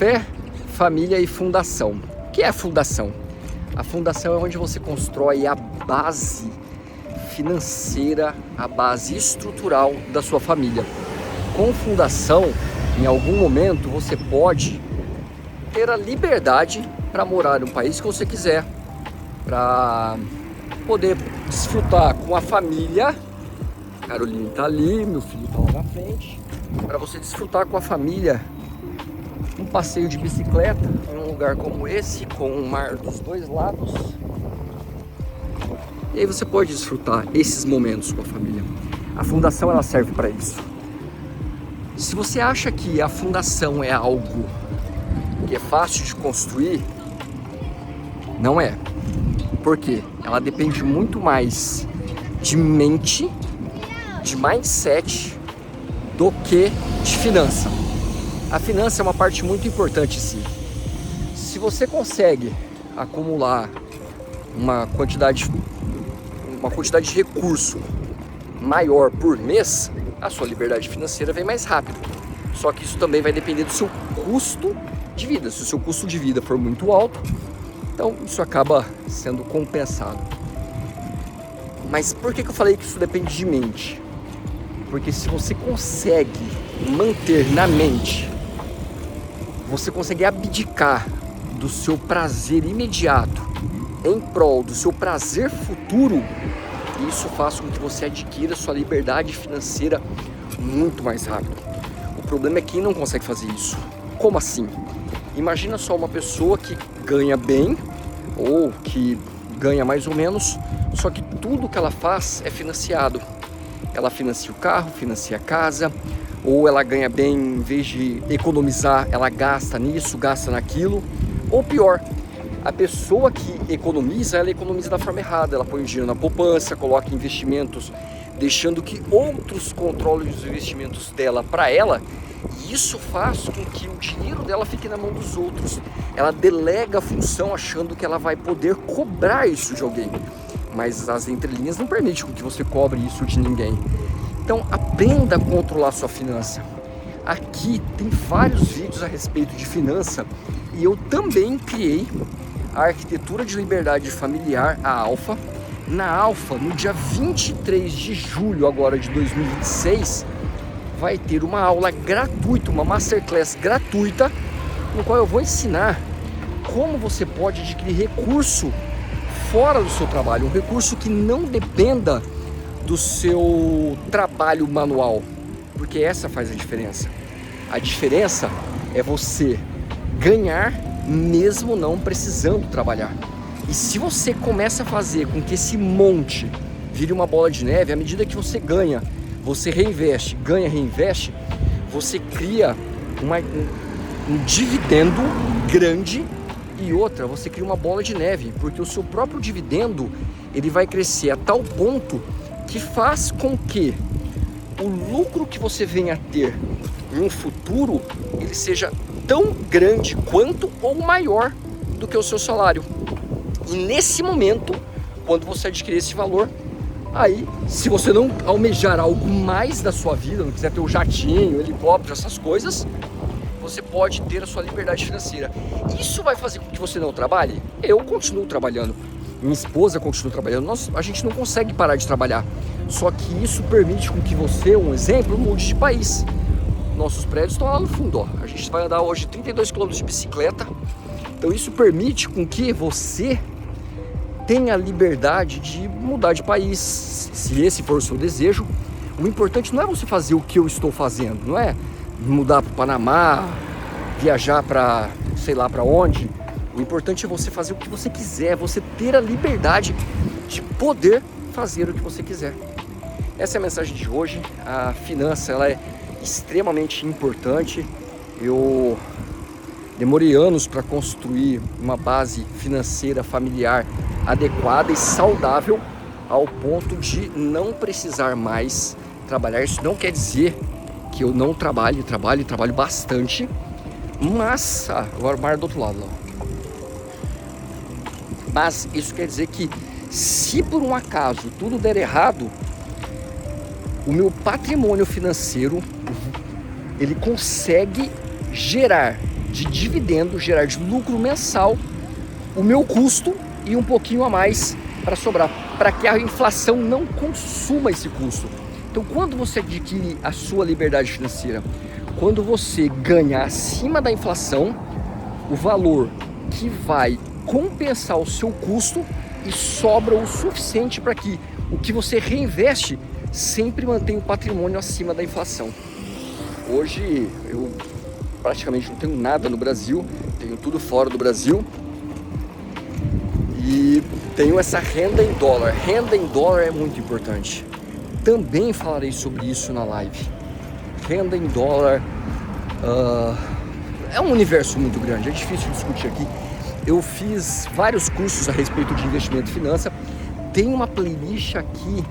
Fé, família e fundação. O que é a fundação? A fundação é onde você constrói a base financeira, a base estrutural da sua família. Com fundação, em algum momento você pode ter a liberdade para morar no país que você quiser, para poder desfrutar com a família. Caroline está ali, meu filho está lá na frente. Para você desfrutar com a família um passeio de bicicleta em um lugar como esse, com o mar dos dois lados. E aí você pode desfrutar esses momentos com a família. A fundação ela serve para isso. Se você acha que a fundação é algo que é fácil de construir, não é. Por quê? Ela depende muito mais de mente, de mindset, do que de finança. A finança é uma parte muito importante, sim. Se você consegue acumular uma quantidade de recurso maior por mês, a sua liberdade financeira vem mais rápido. Só que isso também vai depender do seu custo de vida. Se o seu custo de vida for muito alto, então isso acaba sendo compensado. Mas por que eu falei que isso depende de mente? Porque se você consegue manter na mente, você consegue abdicar do seu prazer imediato em prol do seu prazer futuro, isso faz com que você adquira sua liberdade financeira muito mais rápido. O problema é quem não consegue fazer isso. Como assim? Imagina só uma pessoa que ganha bem ou que ganha mais ou menos, só que tudo que ela faz é financiado. Ela financia o carro, financia a casa, ou ela ganha bem, em vez de economizar, ela gasta nisso, gasta naquilo. Ou pior, a pessoa que economiza, ela economiza da forma errada. Ela põe o dinheiro na poupança, coloca em investimentos, deixando que outros controlem os investimentos dela para ela. E isso faz com que o dinheiro dela fique na mão dos outros. Ela delega a função achando que ela vai poder cobrar isso de alguém. Mas as entrelinhas não permitem que você cobre isso de ninguém. Então aprenda a controlar sua finança. Aqui tem vários vídeos a respeito de finança e eu também criei a Arquitetura de Liberdade Familiar, a Alfa. Na Alfa, no dia 23 de julho agora de 2026, vai ter uma aula gratuita, uma masterclass gratuita, no qual eu vou ensinar como você pode adquirir recurso fora do seu trabalho, um recurso que não dependa do seu trabalho manual, porque essa faz a diferença. A diferença é você ganhar mesmo não precisando trabalhar. E se você começa a fazer com que esse monte vire uma bola de neve, à medida que você ganha, você reinveste, ganha, reinveste, você cria um dividendo grande. E outra, você cria uma bola de neve, porque o seu próprio dividendo ele vai crescer a tal ponto que faz com que o lucro que você venha a ter em um futuro ele seja tão grande quanto ou maior do que o seu salário. E nesse momento, quando você adquirir esse valor, aí, se você não almejar algo mais da sua vida, não quiser ter o jatinho, o helicóptero, essas coisas, você pode ter a sua liberdade financeira. Isso vai fazer com que você não trabalhe? Eu continuo trabalhando, minha esposa continua trabalhando, a gente não consegue parar de trabalhar. Só que isso permite com que você, um exemplo, mude de país. Nossos prédios estão lá no fundo, ó. A gente vai andar hoje 32 km de bicicleta. Então isso permite com que você tenha a liberdade de mudar de país, se esse for o seu desejo. O importante não é você fazer o que eu estou fazendo, não é mudar para o Panamá, viajar para sei lá para onde. O importante é você fazer o que você quiser, você ter a liberdade de poder fazer o que você quiser. Essa é a mensagem de hoje. A finança ela é extremamente importante. Eu demorei anos para construir uma base financeira familiar adequada e saudável ao ponto de não precisar mais trabalhar. Isso não quer dizer que eu não trabalho bastante, mas agora o mar do outro lado lá. Mas isso quer dizer que se por um acaso tudo der errado, o meu patrimônio financeiro ele consegue gerar de dividendo, gerar de lucro mensal o meu custo e um pouquinho a mais para sobrar, para que a inflação não consuma esse custo. Então, quando você adquire a sua liberdade financeira, quando você ganha acima da inflação, o valor que vai compensar o seu custo e sobra o suficiente para que o que você reinveste sempre mantenha o patrimônio acima da inflação. Hoje eu praticamente não tenho nada no Brasil, tenho tudo fora do Brasil e tenho essa renda em dólar. Renda em dólar é muito importante. Também falarei sobre isso na live. Renda em dólar é um universo muito grande, é difícil discutir aqui. Eu fiz vários cursos a respeito de investimento e finança. Tem uma playlist aqui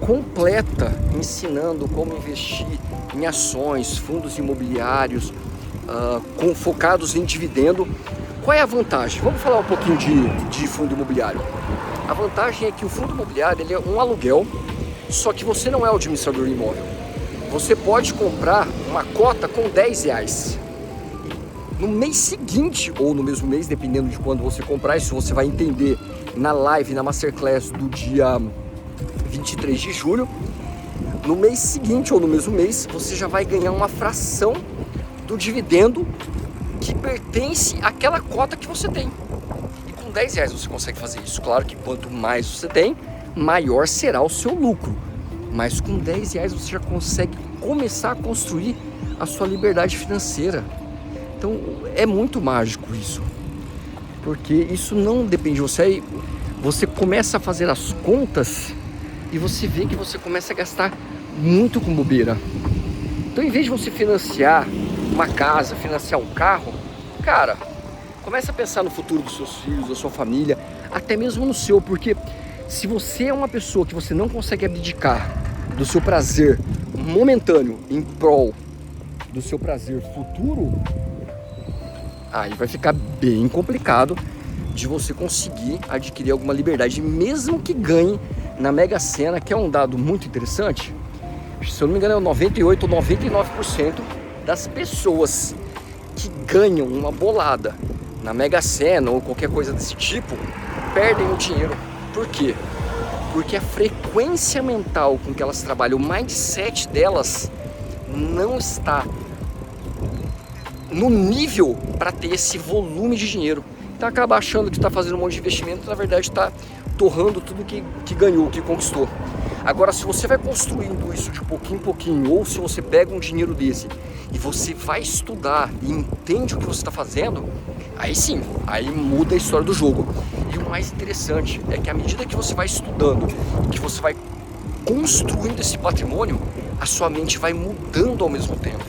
completa ensinando como investir em ações, fundos imobiliários, focados em dividendo. Qual é a vantagem? Vamos falar um pouquinho de fundo imobiliário. A vantagem é que o fundo imobiliário ele é um aluguel, só que você não é o administrador do imóvel. Você pode comprar uma cota com R$10. No mês seguinte, ou no mesmo mês, dependendo de quando você comprar, isso você vai entender na live, na Masterclass do dia 23 de julho. No mês seguinte, ou no mesmo mês, você já vai ganhar uma fração do dividendo que pertence àquela cota que você tem. E com R$10 você consegue fazer isso. Claro que quanto mais você tem, maior será o seu lucro. Mas com R$10 você já consegue começar a construir a sua liberdade financeira. Então é muito mágico isso, porque isso não depende de você. Aí você começa a fazer as contas e você vê que você começa a gastar muito com bobeira. Então, em vez de você financiar uma casa, financiar um carro, cara, começa a pensar no futuro dos seus filhos, da sua família, até mesmo no seu, porque se você é uma pessoa que você não consegue abdicar do seu prazer momentâneo em prol do seu prazer futuro, aí vai ficar bem complicado de você conseguir adquirir alguma liberdade, mesmo que ganhe na Mega Sena, que é um dado muito interessante. Se eu não me engano, é 98 ou 99% das pessoas que ganham uma bolada na Mega Sena ou qualquer coisa desse tipo, perdem o dinheiro. Por quê? Porque a frequência mental com que elas trabalham, o mindset delas não está no nível para ter esse volume de dinheiro. Então acaba achando que está fazendo um monte de investimento, na verdade está torrando tudo que ganhou, que conquistou. Agora, se você vai construindo isso de pouquinho em pouquinho, ou se você pega um dinheiro desse e você vai estudar e entende o que você está fazendo, aí sim, aí muda a história do jogo. E o mais interessante é que à medida que você vai estudando, que você vai construindo esse patrimônio, a sua mente vai mudando ao mesmo tempo.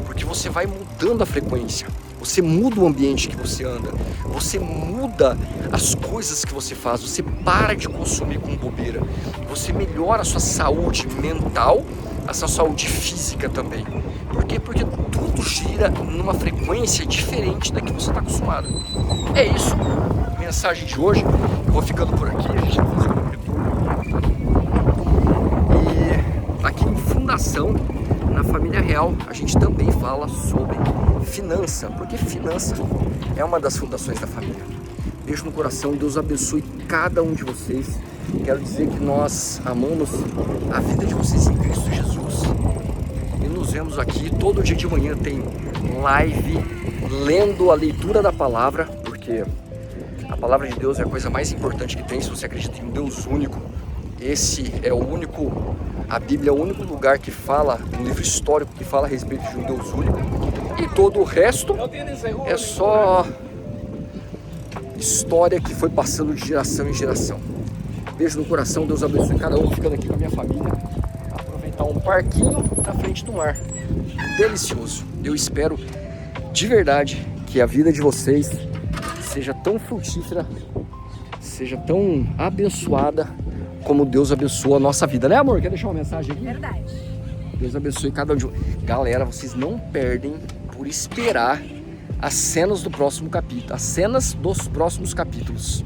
Porque você vai mudando a frequência, você muda o ambiente que você anda, você muda as coisas que você faz, você para de consumir com bobeira, você melhora a sua saúde mental, a sua saúde física também. Por quê? Porque tudo gira numa frequência diferente da que você está acostumado. É isso, mensagem de hoje. Eu vou ficando por aqui, a gente vai fazer um retorno. E aqui em Fundação, na Família Real, a gente também fala sobre finança, porque finança é uma das fundações da família. Beijo no coração, Deus abençoe cada um de vocês. Quero dizer que nós amamos a vida de vocês em Cristo Jesus. E nos vemos aqui todo dia de manhã, tem live lendo a leitura da palavra, porque a palavra de Deus é a coisa mais importante que tem. Se você acredita em um Deus único, esse é o único, a Bíblia é o único lugar que fala, um livro histórico que fala a respeito de um Deus único, e todo o resto é só história que foi passando de geração em geração. Beijo no coração, Deus abençoe cada um, ficando aqui com a minha família, aproveitar um parquinho na frente do mar, delicioso. Eu espero de verdade que a vida de vocês seja tão frutífera, seja tão abençoada como Deus abençoa a nossa vida, né, amor? Quer deixar uma mensagem aqui? Verdade. Deus abençoe cada um de vocês. Galera, vocês não perdem por esperar as cenas do próximo capítulo, as cenas dos próximos capítulos.